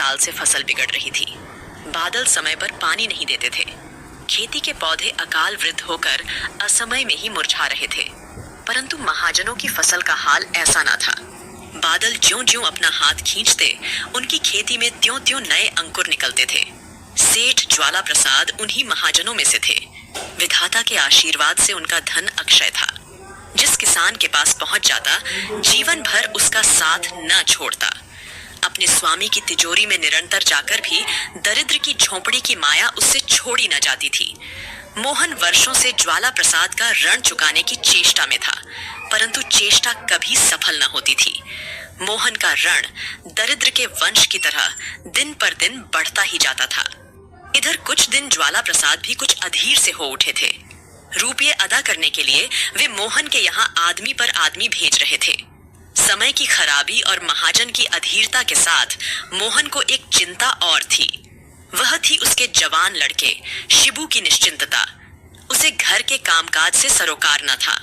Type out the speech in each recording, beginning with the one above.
साल से फसल बिगड़ रही थी। बादल समय पर पानी नहीं देते थे। खेती के पौधे अकाल वृद्ध होकर असमय में ही मुरझा रहे थे। परंतु महाजनों की फसल का हाल ऐसा ना था। बादल ज्यों-ज्यों अपना हाथ खींचते, उनकी खेती में त्यों-त्यों नए अंकुर निकलते थे। सेठ ज्वाला प्रसाद उन्हीं महाजनों में से थे। विधाता के आशीर्वाद से उनका धन अक्षय था। जिस किसान के पास पहुंच जाता, जीवन भर उसका साथ न छोड़ता। अपने स्वामी की तिजोरी में निरंतर जाकर भी दरिद्र की झोंपड़ी की माया उससे छोड़ी न जाती थी। मोहन वर्षों से ज्वाला प्रसाद का ऋण चुकाने की चेष्टा में था, परंतु चेष्टा कभी सफल न होती थी। मोहन का ऋण दरिद्र के वंश की तरह दिन पर दिन बढ़ता ही जाता था। इधर कुछ दिन ज्वाला प्रसाद भी कुछ अधीर से हो उठे थे। रुपये अदा करने के लिए वे मोहन के यहाँ आदमी पर आदमी भेज रहे थे। समय की खराबी और महाजन की अधीरता के साथ मोहन को एक चिंता और थी। वह थी उसके जवान लड़के शिबू की निश्चिंतता। उसे घर के कामकाज से सरोकार न था,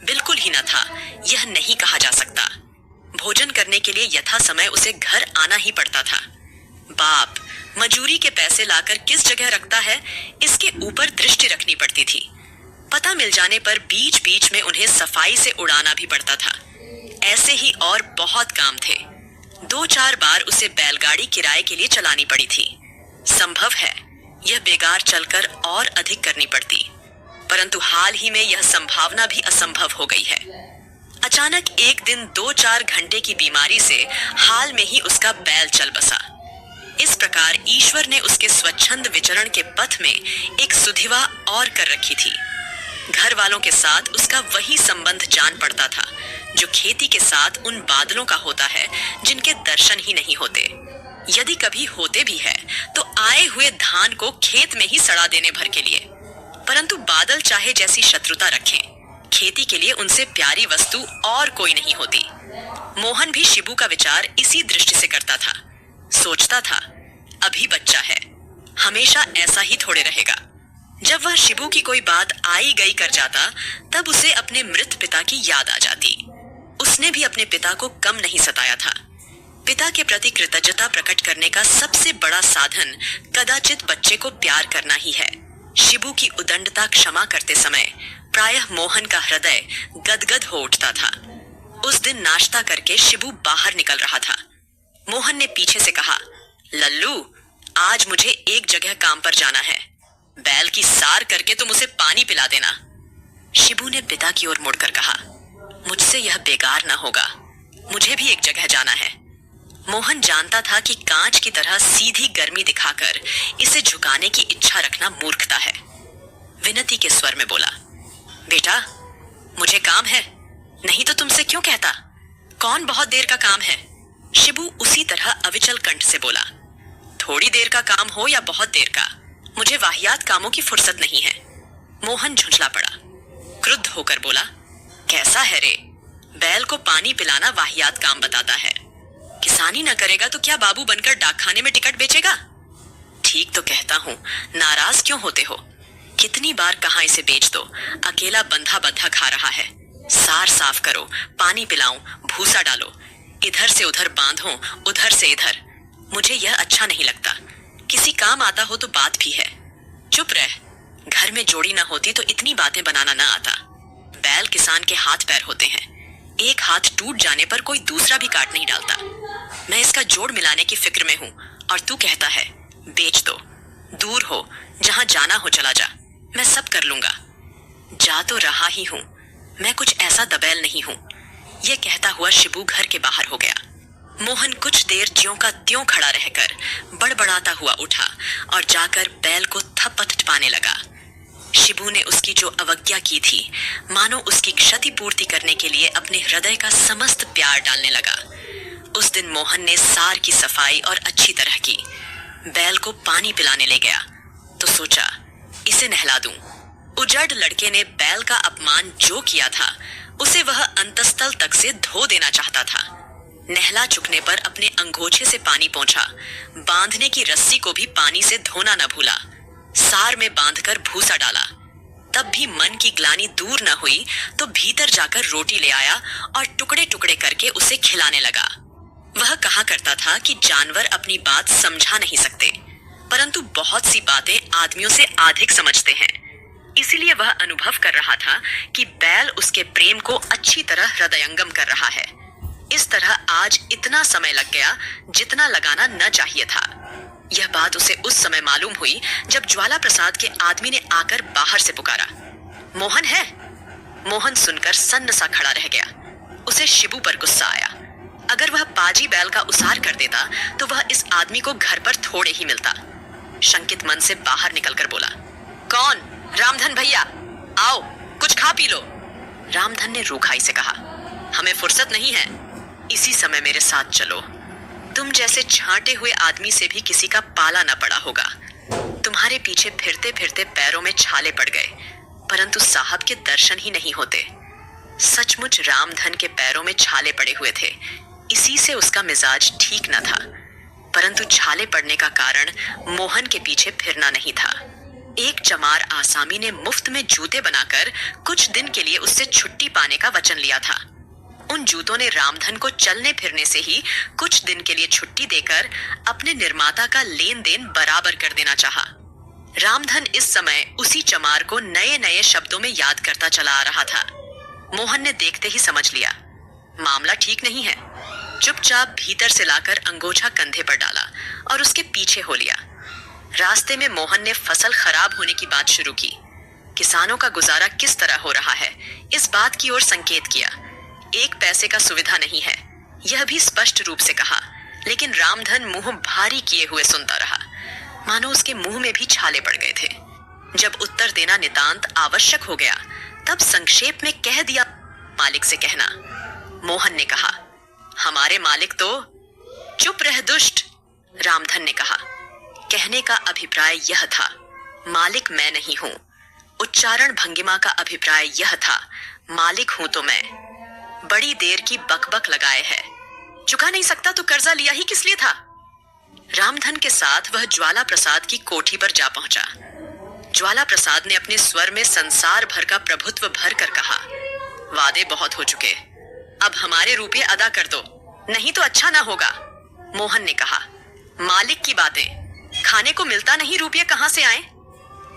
बिल्कुल ही न था। यह नहीं कहा जा सकता। भोजन करने के लिए यथा समय उसे घर आना ही पड़ता था। बाप मजूरी के पैसे लाकर किस जगह रखता है, इसके ऊपर दृष्टि रखनी पड़ती थी। पता मिल जाने पर बीच बीच में उन्हें सफाई से उड़ाना भी पड़ता था। ऐसे ही और बहुत काम थे। 2-4 बार उसे बैलगाड़ी किराए के लिए चलानी पड़ी थी। संभव है यह बेगार चलकर और अधिक करनी पड़ती, परंतु हाल ही में यह संभावना भी असंभव हो गई है। अचानक एक दिन 2-4 घंटे की बीमारी से हाल में ही उसका बैल चल बसा। इस प्रकार ईश्वर ने उसके स्वच्छंद विचरण के पथ में एक सुधिवा और कर रखी थी। घर वालों के साथ उसका वही संबंध जान पड़ता था जो खेती के साथ उन बादलों का होता है जिनके दर्शन ही नहीं होते। यदि कभी होते भी है तो आए हुए धान को खेत में ही सड़ा देने भर के लिए। परंतु बादल चाहे जैसी शत्रुता रखें, खेती के लिए उनसे प्यारी वस्तु और कोई नहीं होती। मोहन भी शिबू का विचार इसी दृष्टि से करता था। सोचता था, अभी बच्चा है, हमेशा ऐसा ही थोड़े रहेगा। जब वह शिबू की कोई बात आई गई कर जाता, तब उसे अपने मृत पिता की याद आ जाती। उसने भी अपने पिता को कम नहीं सताया था। पिता के प्रति कृतज्ञता प्रकट करने का सबसे बड़ा साधन कदाचित बच्चे को प्यार करना ही है। शिबू की उदंडता क्षमा करते समय प्रायः मोहन का हृदय गदगद हो उठता था। उस दिन नाश्ता करके शिबू बाहर निकल रहा था। मोहन ने पीछे से कहा, लल्लू, आज मुझे एक जगह काम पर जाना है। बैल की सार करके तुम उसे पानी पिला देना। शिबू ने पिता की ओर मुड़कर कहा, मुझसे यह बेकार ना होगा, मुझे भी एक जगह जाना है। मोहन जानता था कि कांच की तरह सीधी गर्मी दिखाकर इसे झुकाने की इच्छा रखना मूर्खता है। विनती के स्वर में बोला, बेटा, मुझे काम है, नहीं तो तुमसे क्यों कहता? कौन बहुत देर का काम है? शिबू उसी तरह अविचल कंठ से बोला, थोड़ी देर का काम हो या बहुत देर का, मुझे वाहियात कामों की फुर्सत नहीं है। मोहन झुंझला पड़ा, क्रुद्ध होकर बोला, कैसा है रे? बैल को पानी पिलाना वाहियात काम बताता है। किसानी न करेगा तो क्या बाबू बनकर डाकखाने में टिकट बेचेगा? ठीक तो कहता हूँ, नाराज क्यों होते हो? कितनी बार कहा इसे बेच दो, अकेला बंधा बंधा खा रहा है। सार साफ करो, पानी पिलाऊं, भूसा डालो, इधर से उधर बांधो, उधर से इधर। मुझे यह अच्छा नहीं लगता। किसी काम आता हो तो बात भी है। चुप रह, घर में जोड़ी ना होती तो इतनी बातें बनाना ना आता। बैल किसान के हाथ पैर होते हैं, एक हाथ टूट जाने पर कोई दूसरा भी काट नहीं डालता। मैं इसका जोड़ मिलाने की फिक्र में हूँ और तू कहता है बेच दो। दूर हो, जहां जाना हो चला जा, मैं सब कर लूंगा। जा तो रहा ही हूँ, मैं कुछ ऐसा दबैल नहीं हूँ। यह कहता हुआ शिबू घर के बाहर हो गया। मोहन कुछ देर ज्यों का त्यों खड़ा रहकर बड़बड़ाता हुआ उठा और जाकर बैल को थप्पथ पाने लगा। शिबू ने उसकी जो अवज्ञा की थी, मानो उसकी क्षति पूर्ति करने के लिए अपने हृदय का समस्त प्यार डालने लगा। उस दिन मोहन ने सार की सफाई और अच्छी तरह की। बैल को पानी पिलाने ले गया तो सोचा, इसे नहला दूं। उजड़ लड़के ने बैल का अपमान जो किया था, उसे वह अंतस्तल तक से धो देना चाहता था। नहला चुकने पर अपने अंगोछे से पानी पहुंचा, बांधने की रस्सी को भी पानी से धोना न भूला। सार में बांधकर भूसा डाला। तब भी मन की ग्लानि दूर न हुई तो भीतर जाकर रोटी ले आया और टुकड़े टुकड़े करके उसे खिलाने लगा। वह कहा करता था कि जानवर अपनी बात समझा नहीं सकते, परंतु बहुत सी बातें आदमियों से अधिक समझते हैं। इसीलिए वह अनुभव कर रहा था कि बैल उसके प्रेम को अच्छी तरह हृदयंगम कर रहा है। इस तरह आज इतना समय लग गया जितना लगाना न चाहिए था। यह बात उसे उस समय मालूम हुई जब ज्वाला प्रसाद के आदमी ने आकर बाहर से पुकारा, मोहन है? मोहन सुनकर सन्न सा खड़ा रह गया। उसे शिबू पर गुस्सा आया। अगर वह पाजी बैल का उसार कर देता तो वह इस आदमी को घर पर थोड़े ही मिलता। शंकित मन से बाहर निकलकर बोला, कौन? रामधन भैया, आओ कुछ खा पी लो। रामधन ने रूखाई से कहा, हमें फुर्सत नहीं है, इसी समय मेरे साथ चलो। तुम जैसे छांटे हुए आदमी से भी किसी का पाला न पड़ा होगा। तुम्हारे पीछे फिरते फिरते पैरों में छाले पड़ गए, परंतु साहब के दर्शन ही नहीं होते। सचमुच रामधन के पैरों में छाले पड़े हुए थे, इसी से उसका मिजाज ठीक न था। परंतु छाले पड़ने का कारण मोहन के पीछे फिरना नहीं था। एक चमार आसामी ने मुफ्त में जूते बनाकर कुछ दिन के लिए उससे छुट्टी पाने का वचन लिया था। उन जूतों ने रामधन को चलने फिरने से ही कुछ दिन के लिए छुट्टी देकर अपने निर्माता का लेन देन बराबर कर देना चाहा। रामधन इस समय उसी चमार को नए नए शब्दों में याद करता चला आ रहा था। मोहन ने देखते ही समझ लिया, मामला ठीक नहीं है। चुपचाप भीतर से लाकर अंगोछा कंधे पर डाला और उसके पीछे हो लिया। रास्ते में मोहन ने फसल खराब होने की बात शुरू की। किसानों का गुजारा किस तरह हो रहा है, इस बात की ओर संकेत किया। एक पैसे का सुविधा नहीं है, यह भी स्पष्ट रूप से कहा, लेकिन रामधन मुंह भारी किए हुए सुनता रहा, मानो उसके मुंह में भी छाले पड़ गए थे। जब उत्तर देना नितांत आवश्यक हो गया, तब संक्षेप में कह दिया, मालिक से कहना। मोहन ने कहा, हमारे मालिक तो। चुप रह दुष्ट, रामधन ने कहा। कहने का अभिप्राय यह था, मालिक मैं नहीं हूं। उच्चारण भंगिमा का अभिप्राय यह था, मालिक हूं तो मैं। बड़ी देर की बकबक लगाए है, चुका नहीं सकता तो कर्जा लिया ही किस लिए था। रामधन के साथ वह ज्वाला प्रसाद की कोठी पर जा पहुंचा। ज्वाला प्रसाद ने अपने स्वर में संसार भर का प्रभुत्व भर कर कहा, वादे बहुत हो चुके, अब हमारे रुपये अदा कर दो, नहीं तो अच्छा ना होगा। मोहन ने कहा, मालिक की बातें, खाने को मिलता नहीं, रुपये कहां से आए।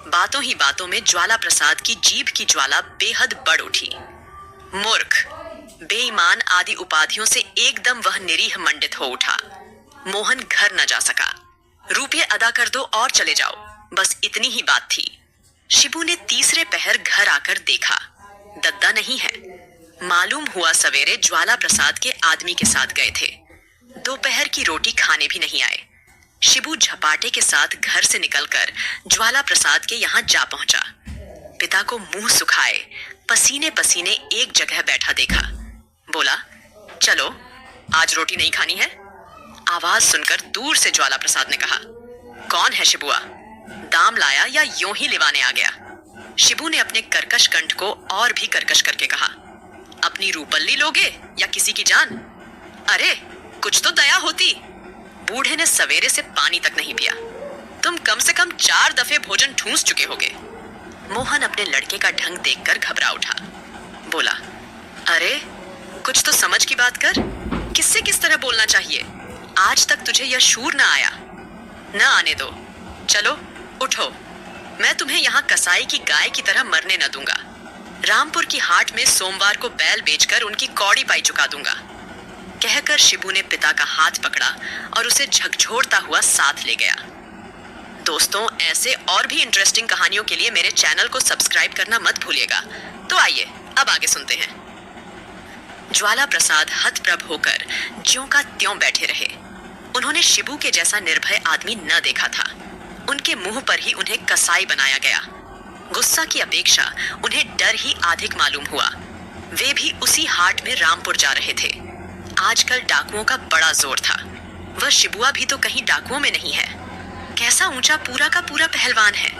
बातों ही बातों में ज्वाला प्रसाद की जीभ की ज्वाला बेहद बढ़ उठी। मूर्ख, बेईमान आदि उपाधियों से एकदम वह निरीह मंडित हो उठा। मोहन घर न जा सका। रुपये अदा कर दो और चले जाओ, बस इतनी ही बात थी। शिबू ने तीसरे पहर घर आकर देखा, दद्दा नहीं है। मालूम हुआ सवेरे ज्वाला प्रसाद के आदमी के साथ गए थे। दोपहर की रोटी खाने भी नहीं आए। शिबू झपाटे के साथ घर से निकलकर ज्वाला प्रसाद के यहाँ जा पहुंचा। पिता को मुंह सुखाए पसीने पसीने एक जगह बैठा देखा। बोला, चलो आज रोटी नहीं खानी है। आवाज सुनकर दूर से ज्वाला प्रसाद ने कहा, कौन है शिबुआ? दाम लाया या यूं ही लिवाने आ गया? शिबू ने अपने कर्कश कंठ को और भी कर्कश करके कहा, अपनी रूपल्ली लोगे या किसी की जान? अरे कुछ तो दया होती। बूढ़े ने सवेरे से पानी तक नहीं पिया। तुम कम से कम 4 दफे भोजन ठूंस चुके होगे। मोहन अपने लड़के का ढंग देखकर घबरा उठा। बोला, अरे कुछ तो समझ की बात कर, किससे किस तरह बोलना चाहिए। आज तक तुझे यह शूर न आया। न आने दो, चलो उठो, मैं तुम्हें यहाँ कसाई की गाय की तरह मरने न दूंगा। रामपुर की हाट में सोमवार को बैल बेचकर उनकी कौड़ी पाई चुका दूंगा। कहकर शिबू ने पिता का हाथ पकड़ा और उसे झकझोरता हुआ साथ ले गया। दोस्तों, ऐसे और भी इंटरेस्टिंग कहानियों के लिए मेरे चैनल को सब्सक्राइब करना मत भूलिएगा। तो आइए अब आगे सुनते हैं। ज्वाला प्रसाद हतप्रभ होकर ज्यों का त्यों बैठे रहे। उन्होंने शिबू के जैसा निर्भय आदमी न देखा था। उनके मुंह पर ही उन्हें कसाई बनाया गया। गुस्सा की अपेक्षा उन्हें डर ही अधिक मालूम हुआ। वे भी उसी हाट में रामपुर जा रहे थे। आजकल डाकुओं का बड़ा जोर था। वह शिबुआ भी तो कहीं डाकुओं में नहीं है। कैसा ऊंचा पूरा का पूरा पहलवान है।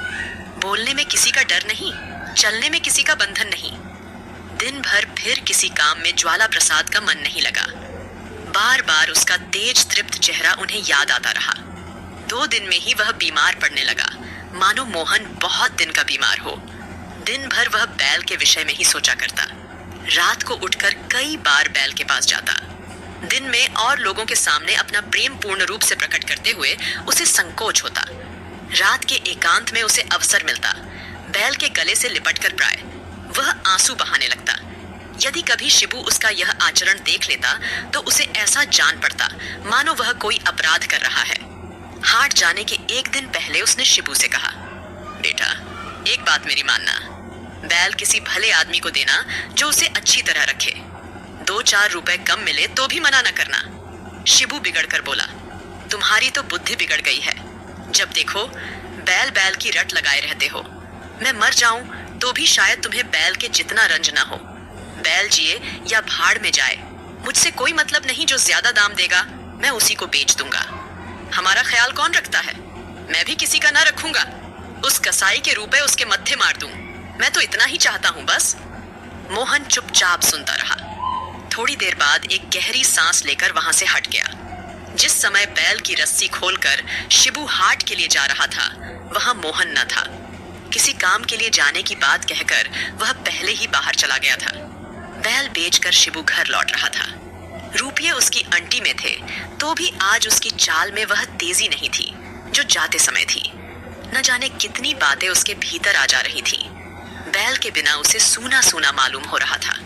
बोलने में किसी का डर नहीं, चलने में किसी का बंधन नहीं। दिन भर फिर किसी काम में ज्वाला प्रसाद का मन नहीं लगा। बार बार उसका तेज तृप्त चेहरा उन्हें याद आता रहा। 2 दिन में ही वह बीमार पड़ने लगा, मानो मोहन बहुत दिन का बीमार हो। दिन भर वह बैल के विषय में ही सोचा करता। रात को उठकर कई बार बैल के पास जाता। दिन में और लोगों के सामने अपना प्रेम पूर्ण रूप से प्रकट करते हुए उसे संकोच होता। रात के एकांत में उसे अवसर मिलता, बैल के गले से लिपटकर प्राय वह आंसू बहाने लगता। यदि कभी शिबू उसका यह आचरण देख लेता तो उसे ऐसा जान पड़ता मानो वह कोई अपराध कर रहा है। हाट जाने के एक दिन पहले उसने शिबू से कहा, बेटा एक बात मेरी मानना, बैल किसी भले आदमी को देना जो उसे अच्छी तरह रखे। 2-4 रुपए कम मिले तो भी मना न करना। शिबू बिगड़कर बोला, तुम्हारी तो बुद्धि बिगड़ गई है। जब देखो बैल बैल की रट लगाए रहते हो। मैं मर जाऊं तो भी शायद तुम्हें बैल के जितना रंज ना हो। बैल जिए या भाड़ में जाए, मुझसे कोई मतलब नहीं। जो ज्यादा दाम देगा मैं उसी को बेच दूंगा। हमारा ख्याल कौन रखता है? मैं भी किसी का ना रखूंगा। उस कसाई के रुपए उसके मत्थे मार दूं। मैं तो इतना ही चाहता हूं बस। मोहन चुपचाप सुनता रहा। थोड़ी देर बाद एक गहरी सांस लेकर वहां से हट गया। जिस समय बैल की रस्सी खोलकर शिबू हाट के लिए जा रहा था, वहां मोहन न था। किसी काम के लिए जाने की बात कहकर वह पहले ही बाहर चला गया था। बैल बेचकर शिबू घर लौट रहा था। रुपये उसकी अंटी में थे, तो भी आज उसकी चाल में वह तेजी नहीं थी जो जाते समय थी। न जाने कितनी बातें उसके भीतर आ जा रही थी। बैल के बिना उसे सूना सूना मालूम हो रहा था।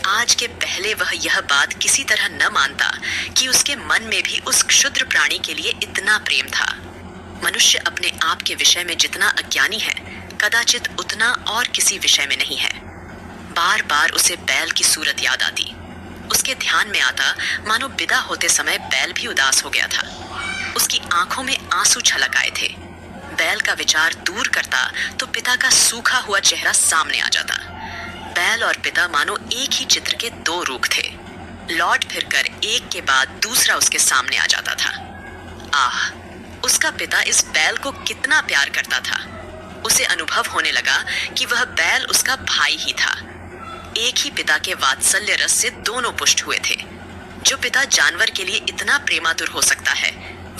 आज के पहले वह यह बात किसी तरह न मानता कि उसके मन में भी उस क्षुद्र प्राणी के लिए इतना प्रेम था। मनुष्य अपने आप के विषय में जितना अज्ञानी है, कदाचित उतना और किसी विषय में नहीं है। बार बार उसे बैल की सूरत याद आती। उसके ध्यान में आता मानो विदा होते समय बैल भी उदास हो गया था। उसकी आंखों में आंसू छलक आए थे। बैल का विचार दूर करता तो पिता का सूखा हुआ चेहरा सामने आ जाता। बैल और पिता मानो एक ही चित्र के दो रूप थे। लौट फिरकर एक के बाद दूसरा उसके सामने आ जाता था। आह, उसका पिता इस बैल को कितना प्यार करता था। उसे अनुभव होने लगा कि वह बैल उसका भाई ही था। एक ही पिता के वात्सल्य रस से दोनों पुष्ट हुए थे। जो पिता जानवर के लिए इतना प्रेमातुर हो सकता है,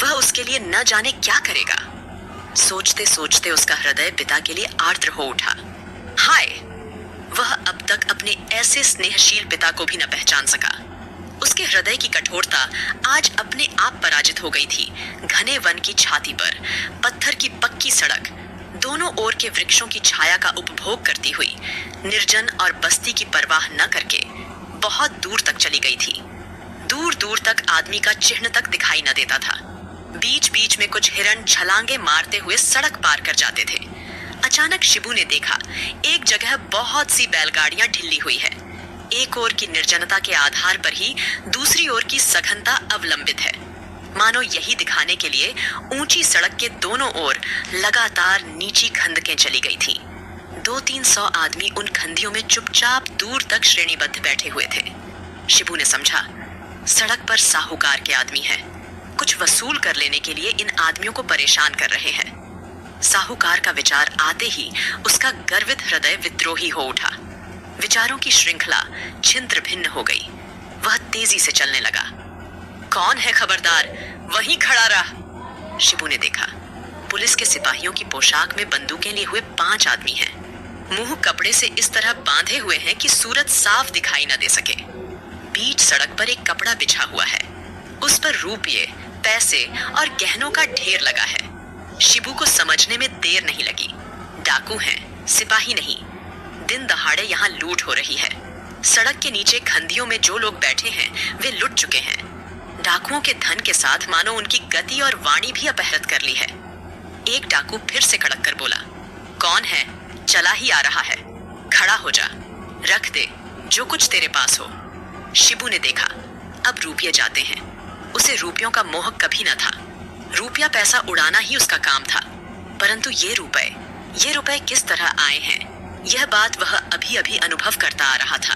वह उसके लिए न जाने क्या करेगा। सोचते सोचते उसका हृदय पिता के लिए आर्द्र हो उठा। हाय, वह अब तक अपने ऐसे स्नेहशील पिता को भी न पहचान सका। उसके हृदय की कठोरता आज अपने आप पराजित हो गई थी। घने वन की छाती पर पत्थर की पक्की सड़क दोनों ओर के वृक्षों की छाया का उपभोग करती हुई निर्जन और बस्ती की परवाह न करके बहुत दूर तक चली गई थी। दूर दूर तक आदमी का चिन्ह तक दिखाई न देता था। बीच बीच में कुछ हिरण छलांगे मारते हुए सड़क पार कर जाते थे। अचानक शिबू ने देखा एक जगह बहुत सी बैलगाड़ियां ढिल्ली हुई है। एक ओर की निर्जनता के आधार पर ही दूसरी ओर की सघनता अवलंबित है। मानो यही दिखाने के लिए ऊंची सड़क के दोनों ओर लगातार नीची खंदकें चली गई थी। 200-300 आदमी उन खंदियों में चुपचाप दूर तक श्रेणीबद्ध बैठे हुए थे। शिबू ने समझा, सड़क पर साहूकार के आदमी हैं। कुछ वसूल कर लेने के लिए इन आदमियों को परेशान कर रहे हैं। साहूकार का विचार आते ही उसका गर्वित हृदय विद्रोही हो उठा। विचारों की श्रृंखला छिन्न भिन्न हो गई। वह तेजी से चलने लगा। कौन है खबरदार, वहीं खड़ा रह। शिबू ने देखा पुलिस के सिपाहियों की पोशाक में बंदूकें लिए हुए 5 आदमी हैं। मुंह कपड़े से इस तरह बांधे हुए हैं कि सूरत साफ दिखाई न दे सके। बीच सड़क पर एक कपड़ा बिछा हुआ है। उस पर रुपये, पैसे और गहनों का ढेर लगा है। शिबू को समझने में देर नहीं लगी। डाकू हैं, सिपाही नहीं। दिन दहाड़े यहाँ लूट हो रही है। सड़क के नीचे खंदियों में जो लोग बैठे हैं वे लुट चुके हैं। डाकुओं के धन के साथ मानो उनकी गति और वाणी भी अपहृत कर ली है। एक डाकू फिर से खड़क कर बोला, कौन है? चला ही आ रहा है। खड़ा हो जा, रख दे जो कुछ तेरे पास हो। शिबू ने देखा अब रुपये जाते हैं। उसे रुपयों का मोह कभी न था। रुपया पैसा उड़ाना ही उसका काम था। परंतु ये रुपए किस तरह आए हैं, यह बात वह अभी अभी अनुभव करता आ रहा था।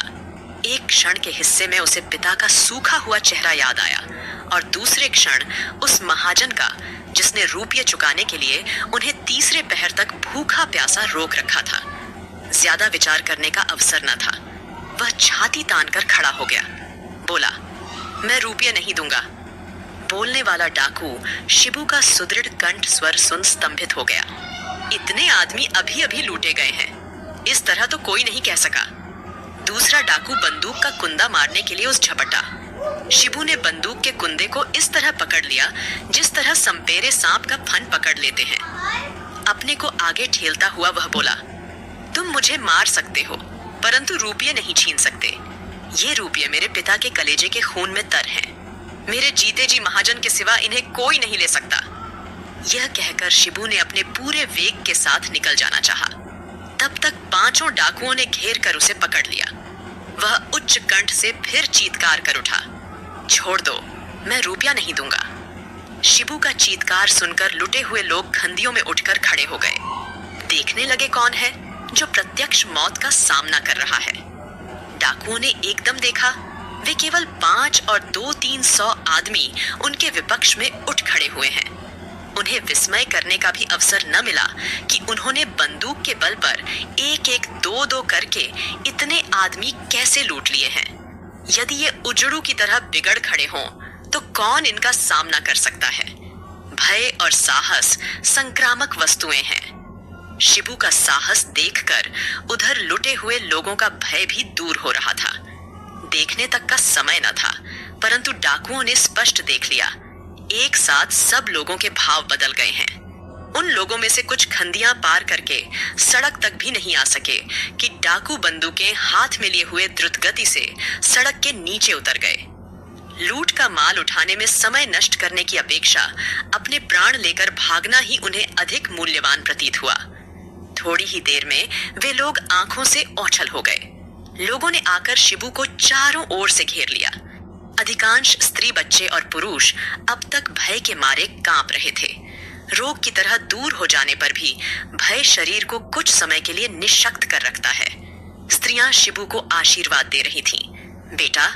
एक क्षण के हिस्से में उसे पिता का सूखा हुआ चेहरा याद आया और दूसरे क्षण उस महाजन का जिसने रुपये चुकाने के लिए उन्हें तीसरे पहर तक भूखा प्यासा रोक रखा था। ज्यादा विचार करने का अवसर न था। वह छाती तान कर खड़ा हो गया। बोला, मैं रुपये नहीं दूंगा। बोलने वाला डाकू शिबू का सुदृढ़ कंठ स्वर सुन स्तंभित हो गया। इतने आदमी अभी अभी लूटे गए हैं, इस तरह तो कोई नहीं कह सका। दूसरा डाकू बंदूक का कुंदा मारने के लिए उस झपटा। शिबू ने बंदूक के कुंदे को इस तरह पकड़ लिया जिस तरह संपेरे सांप का फन पकड़ लेते हैं। अपने को आगे ठेलता हुआ वह बोला, तुम मुझे मार सकते हो, परंतु रुपये नहीं छीन सकते। ये रुपये मेरे पिता के कलेजे के खून में तर हैं। मेरे जीते जी महाजन के सिवा इन्हें कोई नहीं ले सकता। यह कहकर शिबू ने अपने पूरे वेग के साथ निकल जाना चाहा। तब तक 5 डाकुओं ने घेर कर उसे पकड़ लिया। वह उच्च कंठ से फिर चीत्कार कर उठा, छोड़ दो, मैं रुपया नहीं दूंगा। शिबू का चीत्कार सुनकर लुटे हुए लोग खंदियों में उठकर खड़े हो गए। देखने लगे कौन है जो प्रत्यक्ष मौत का सामना कर रहा है। डाकुओं ने एकदम देखा, वे केवल 5 और 200-300 आदमी उनके विपक्ष में उठ खड़े हुए हैं। उन्हें विस्मय करने का भी अवसर न मिला कि उन्होंने बंदूक के बल पर एक-एक 2-2 करके इतने आदमी कैसे लूट लिए हैं। यदि ये उजड़ू की तरह बिगड़ खड़े हों तो कौन इनका सामना कर सकता है। भय और साहस संक्रामक वस्तुएं हैं। शिबू का साहस देखकर उधर लुटे हुए लोगों का भय भी दूर हो रहा था। देखने तक का समय न था, परंतु डाकुओं ने स्पष्ट देख लिया। एक साथ सब लोगों के भाव बदल गए हैं। उन लोगों में से कुछ खंदियां पार करके सड़क तक भी नहीं आ सके कि डाकू बंदूकें हाथ में लिए हुए द्रुत गति से सड़क के नीचे उतर गए। लूट का माल उठाने में समय नष्ट करने की अपेक्षा अपने प्राण लेकर भागना ही उन्हें अधिक मूल्यवान प्रतीत हुआ। थोड़ी ही देर में वे लोग आंखों से ओझल हो गए। लोगों ने आकर शिबू को चारों ओर से घेर लिया। अधिकांश स्त्री, बच्चे और पुरुष अब तक भय के मारे कांप रहे थे। रोग की तरह दूर हो जाने पर भी भय शरीर को कुछ समय के लिए निःशक्त कर रखता है। स्त्रियां शिबू को आशीर्वाद दे रही थीं। बेटा,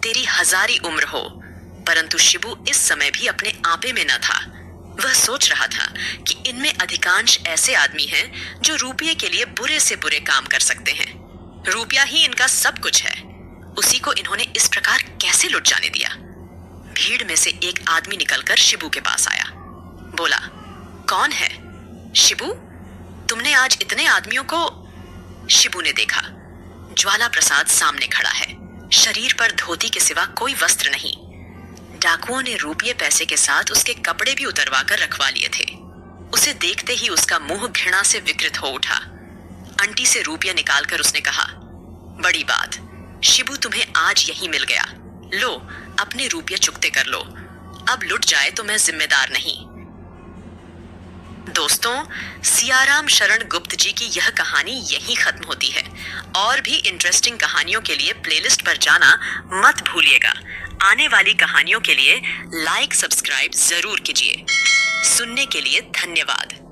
तेरी 1000 उम्र हो। परंतु शिबू इस समय भी अपने आपे में न था। वह सोच रहा था कि इनमें अधिकांश ऐसे आदमी हैं जो रुपये के लिए बुरे से बुरे काम कर सकते हैं। रुपया ही इनका सब कुछ है। उसी को इन्होंने इस प्रकार कैसे लुट जाने दिया। भीड़ में से एक आदमी निकलकर शिबू के पास आया। बोला, कौन है? शिबू, तुमने आज इतने आदमियों को? शिबू ने देखा, ज्वाला प्रसाद सामने खड़ा है। शरीर पर धोती के सिवा कोई वस्त्र नहीं। डाकुओं ने रुपये पैसे के साथ उसके कपड़े भी उतरवा कर रखवा लिए थे। उसे देखते ही उसका मुंह घृणा से विकृत हो उठा। अंटी से रुपया निकालकर उसने कहा, बड़ी बात, शिबू तुम्हें आज यही मिल गया। लो, अपने रुपये चुकते कर लो। अब लुट जाए तो मैं जिम्मेदार नहीं। दोस्तों, सियाराम शरण गुप्त जी की यह कहानी यहीं खत्म होती है। और भी इंटरेस्टिंग कहानियों के लिए प्लेलिस्ट पर जाना मत भूलिएगा। आने वाली कहानियों के लिए लाइक, सब्सक्राइब जरूर कीजिए। सुनने के लिए धन्यवाद।